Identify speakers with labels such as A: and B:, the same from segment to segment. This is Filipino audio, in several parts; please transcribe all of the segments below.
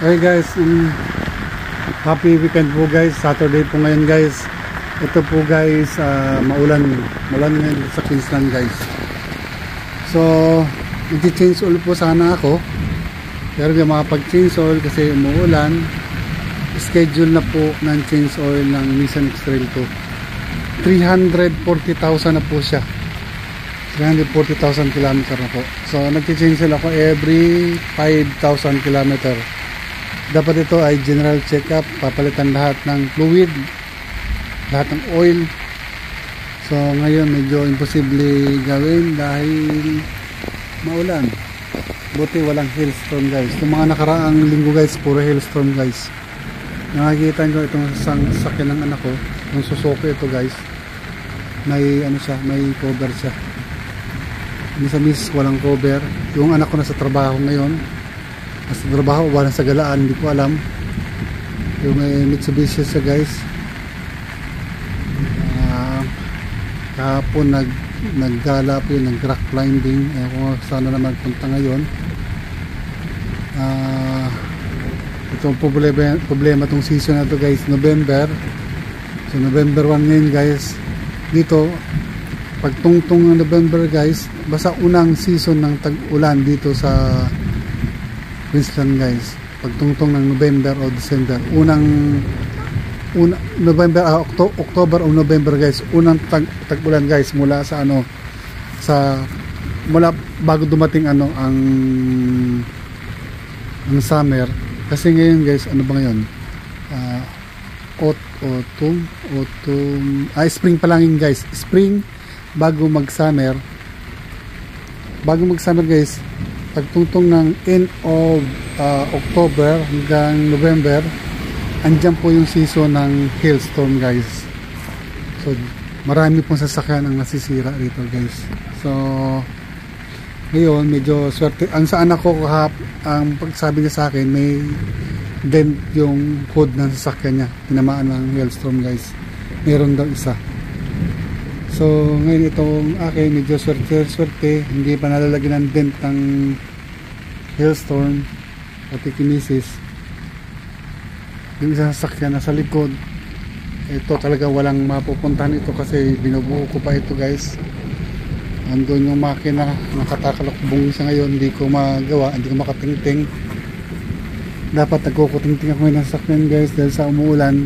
A: Hey guys, happy weekend po guys. Saturday po ngayon guys. Ito po guys, maulan ngayon sa Queensland guys. So mag-change oil po sana ako, pero di makapag-change oil kasi umuulan. Schedule na po ng change oil ng Nissan X-Trail 2. 340,000 na po siya. 340,000 km na po. So nag-change oil ako every 5,000 km. Dapat ito ay general check-up, papalitan lahat ng fluid, lahat ng oil. So ngayon medyo imposible gawin dahil maulan. Buti walang hailstorm guys. Yung mga nakaraang linggo guys, puro hailstorm guys. Nakikita nyo itong sasakyan ng anak ko, yung Suzuki ito guys. May ano siya, may cover siya. Miss walang cover. Yung anak ko nasa trabaho ngayon. Sa trabaho, wala sa galaan, hindi ko alam. Yung may Mitsubishi siya guys. Kahapon naggala po yun, nag-rock climbing. Kung sana na magpunta ngayon. Itong problema itong season na ito guys, November. So November 1 ngayon guys. Dito, pagtungtong ng November guys, basta unang season ng tag-ulan dito sa Queensland guys, pagtungtong ng November o December, November, October o November guys, unang tag-ulan guys mula sa mula bago dumating ang summer. Kasi ngayon guys, ano ba ngayon? Autumn, spring pa lang yun guys. Spring bago mag-summer guys. Pagtungtong ng end of October hanggang November, andyan po yung season ng hailstorm guys. So marami pong sasakyan ang nasisira dito guys. So ngayon medyo swerte ang sa anak ko. Ang pagsabi niya sa akin, may dent yung hood ng sasakyan niya, tinamaan ng hailstorm guys. Meron daw isa. So ngayon itong akin medyo swerte, hindi pa nalalagyan ng dent ng hailstorm pati kinisis. Yung isang sasakyan na sa likod, ito talaga walang mapupuntahan ito kasi binubuo ko pa ito guys. Andun yung makina, nakatakalakbong siya ngayon, hindi ko magawa, hindi ko makatingting. Dapat nagkukutingting ako ngayon ng sasakyan guys dahil sa umuulan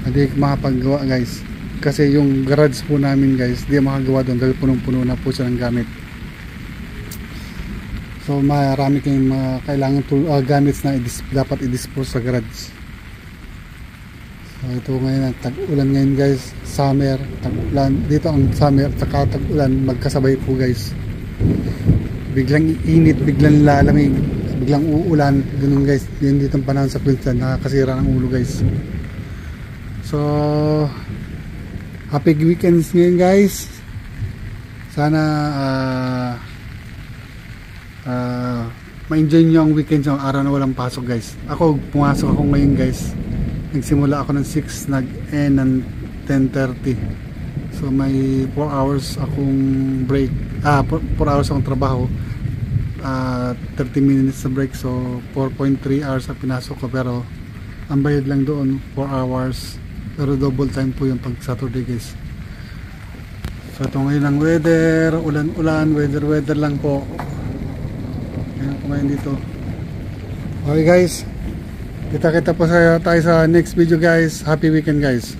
A: hindi ko makapagawa guys. Kasi yung garage po namin guys, di makagawa doon dahil punong-puno na po siya ng gamit. So marami kayong kailangan gamits na dapat i-dispose sa garage. So ito ngayon, tag-ulan ngayon guys, summer, tag-ulan. Dito ang summer at tag-ulan magkasabay po guys. Biglang init, biglang lalamig, biglang uulan, ganun guys. Yun dito ang panahon sa Queensland, nakakasira ng ulo guys. So happy weekends ngayon guys. Sana ma-enjoy nyo ang weekend nyo, araw na walang pasok guys. Ako, pumasok ako ngayon guys. Nagsimula ako ng 6, nag-end ng 10:30. So may 4 hours akong break. 4 hours akong trabaho. 30 minutes sa break. So 4.3 hours ang pinasok ko, pero ang bayad lang doon 4 hours. Pero double time po yung pag Saturday guys. So ito ngayon ang weather, ulan-ulan, weather lang po. Ayan po ngayon dito. Okay guys, kita po tayo sa next video guys. Happy weekend guys.